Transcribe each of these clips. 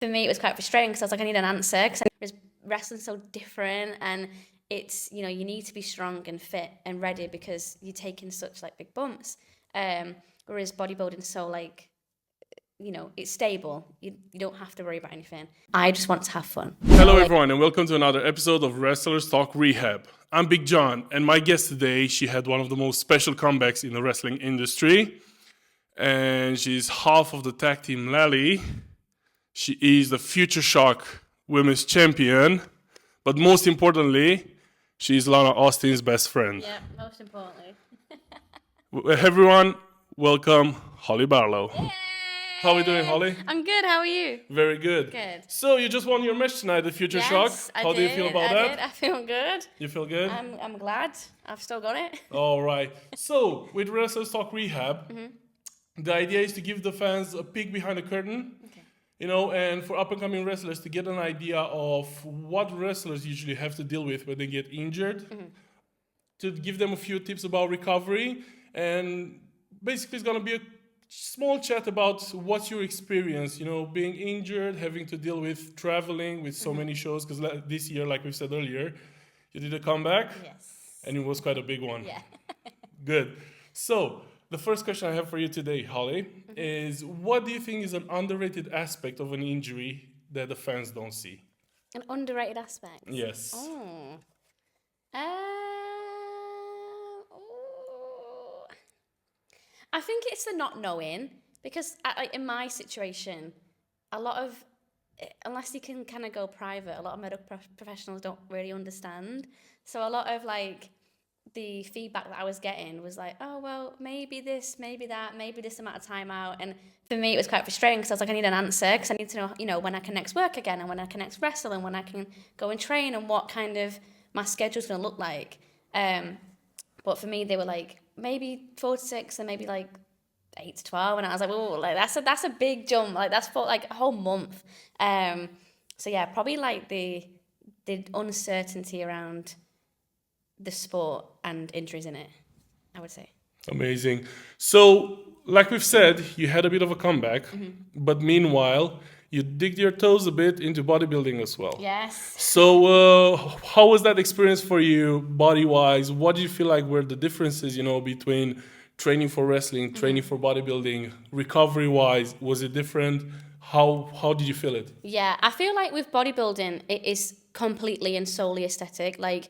for me, it was quite frustrating because I was like, I need an answer because wrestling's so different, and it's, you need to be strong and fit and ready because you're taking such like big bumps. Whereas bodybuilding's so like, it's stable. You don't have to worry about anything. I just want to have fun. Hello, everyone, and welcome to another episode of Wrestlers Talk Rehab. I'm Big John, and my guest today, she had one of the most special comebacks in the wrestling industry, and she's half of the tag team Lally. She is the FutureShock Women's Champion, but most importantly, she's Lana Austin's best friend. Yeah, most importantly. Everyone, welcome Hollie Barlow. Yay! How are we doing, Hollie? I'm good. How are you? Very good. Good. So you just won your match tonight at FutureShock. Yes, I How do you feel about that? I feel good. You feel good? I'm glad. I've still got it. All right. So with Wrestlers Talk Rehab, the idea is to give the fans a peek behind the curtain. Okay. And for up-and-coming wrestlers to get an idea of what wrestlers usually have to deal with when they get injured, to give them a few tips about recovery, and basically it's going to be a small chat about what's your experience, being injured, having to deal with traveling with so many shows, because this year, like we said earlier, you did a comeback, Yes. and it was quite a big one. Yeah. Good. So the first question I have for you today, Hollie, is what do you think is an underrated aspect of an injury that the fans don't see? An underrated aspect. Yes. Oh. I think it's the not knowing, because in my situation, a lot of, unless you can kind of go private, a lot of medical professionals don't really understand. So a lot of like the feedback that I was getting was like, oh, well, maybe this, maybe that, maybe this amount of time out. And for me, it was quite frustrating because I was like, I need an answer because I need to know, when I can next work again, and when I can next wrestle, and when I can go and train, and what kind of my schedule's going to look like. But for me, they were like, maybe 4 to 6, and maybe like 8 to 12. And I was like, oh, like that's a big jump. Like that's for like a whole month. So yeah, probably like the uncertainty around the sport and injuries in it, I would say. Amazing. So, like we've said, you had a bit of a comeback, but meanwhile, you digged your toes a bit into bodybuilding as well. Yes. So, how was that experience for you, body-wise? What do you feel like were the differences, between training for wrestling, training for bodybuilding, recovery-wise? Was it different? How did you feel it? Yeah, I feel like with bodybuilding, it is completely and solely aesthetic. Like,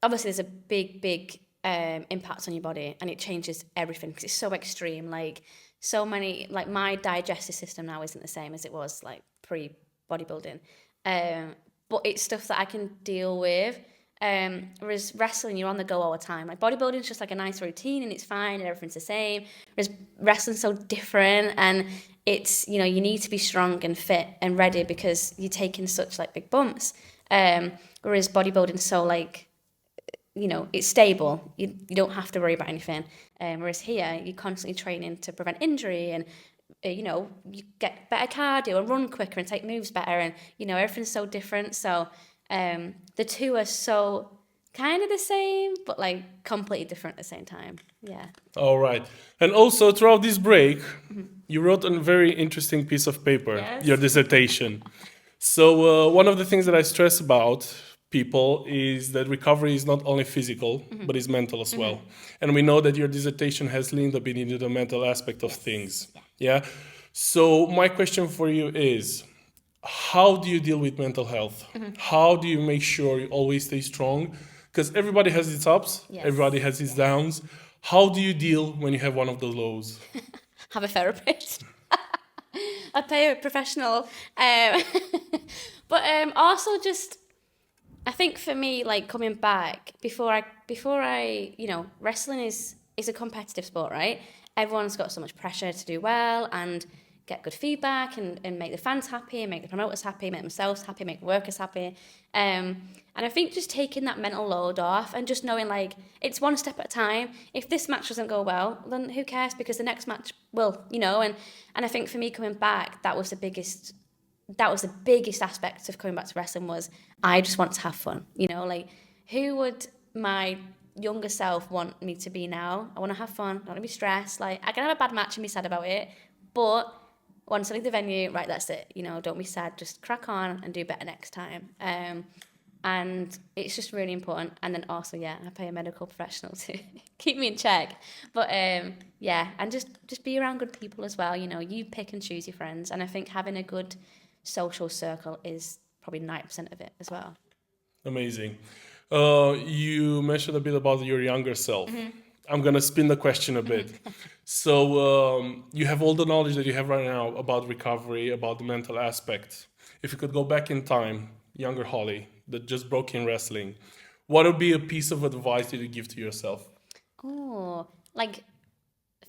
obviously, there's a big impact on your body, and it changes everything because it's so extreme. Like, so many, like my digestive system now isn't the same as it was like pre-bodybuilding. But it's stuff that I can deal with. Whereas wrestling, you're on the go all the time. Like bodybuilding is just like a nice routine and it's fine and everything's the same. Whereas wrestling's so different, and it's, you need to be strong and fit and ready because you're taking such like big bumps. Whereas bodybuilding's so like, it's stable. You don't have to worry about anything. Whereas here, you're constantly training to prevent injury, and you get better cardio and run quicker and take moves better, and everything's so different. So the two are so kind of the same, but like completely different at the same time. Yeah. All right. And also throughout this break, you wrote a very interesting piece of paper, Yes. your dissertation. So one of the things that I stress about people is that recovery is not only physical, but is mental as well. And we know that your dissertation has leaned a bit into the mental aspect of things. Yeah. So my question for you is, how do you deal with mental health? How do you make sure you always stay strong? Because everybody has its ups, Yes. everybody has its downs. How do you deal when you have one of the lows? Have a therapist. I pay a professional. But also just, I think for me, like coming back before I, wrestling is a competitive sport, right? Everyone's got so much pressure to do well and get good feedback and make the fans happy, and make the promoters happy, make themselves happy, make the workers happy. And I think just taking that mental load off and just knowing like it's one step at a time. If this match doesn't go well, then who cares? Because the next match will, and I think for me coming back, that was the biggest aspect of coming back to wrestling was I just want to have fun. Like who would my younger self want me to be now? I want to have fun, I don't want to be stressed. Like I can have a bad match and be sad about it, but once I leave the venue, right, that's it. You know, don't be sad. Just crack on and do better next time. And it's just really important. And then also, yeah, I pay a medical professional to keep me in check. But yeah, and just be around good people as well. You know, you pick and choose your friends. And I think having a good social circle is probably 90% of it as well. Amazing. You mentioned a bit about your younger self. I'm gonna spin the question a bit. So you have all the knowledge that you have right now about recovery, about the mental aspect. If you could go back in time, younger Holly that just broke in wrestling, what would be a piece of advice that you give to yourself Oh, like,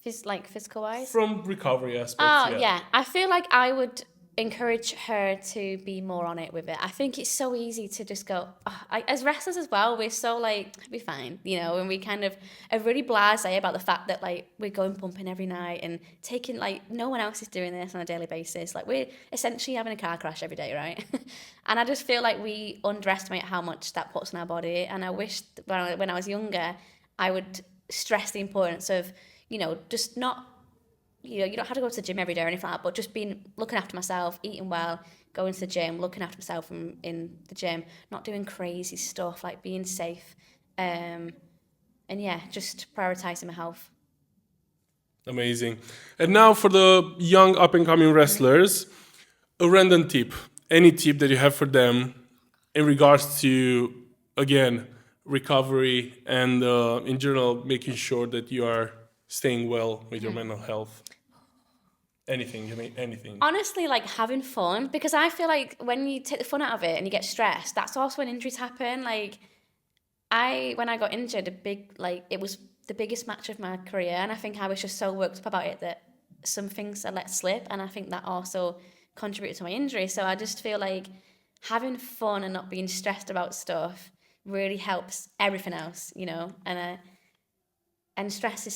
physical wise? from recovery aspects? Oh, Yeah. yeah. I feel like I would encourage her to be more on it with it. I think it's so easy to just go, as wrestlers as well, we're so like, be fine, you know, and we kind of are really blasé about the fact that like we're going pumping every night and taking like, no one else is doing this on a daily basis. Like we're essentially having a car crash every day, right? And I just feel like we underestimate how much that puts on our body. And I wish when I was younger, I would stress the importance of, you know, just not, you know, you don't have to go to the gym every day or anything like that, but just looking after myself, eating well, going to the gym, looking after myself in the gym, not doing crazy stuff, like being safe. And yeah, just prioritizing my health. Amazing. And now for the young up and coming wrestlers, a random tip, any tip that you have for them in regards to, again, recovery and in general, making sure that you are staying well with your mental health. Anything, you mean anything. Honestly, like having fun, because I feel like when you take the fun out of it and you get stressed, that's also when injuries happen. Like when I got injured, it was the biggest match of my career, and I think I was just so worked up about it that some things I let slip, and I think that also contributed to my injury. So I just feel like having fun and not being stressed about stuff really helps everything else, you know. And stress has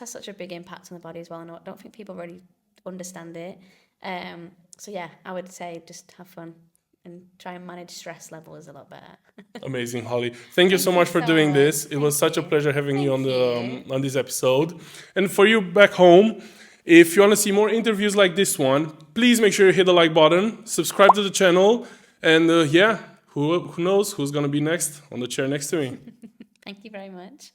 such a big impact on the body as well, and I don't think people really understand it. So yeah, I would say just have fun and try and manage stress levels a lot better. Amazing, Holly. Thank you so much for so doing much. this. It was Thank such a you. pleasure having you on Thank the on this episode. And for you back home, if you want to see more interviews like this one, please make sure you hit the like button, subscribe to the channel, and yeah, who knows who's gonna be next on the chair next to me. Thank you very much.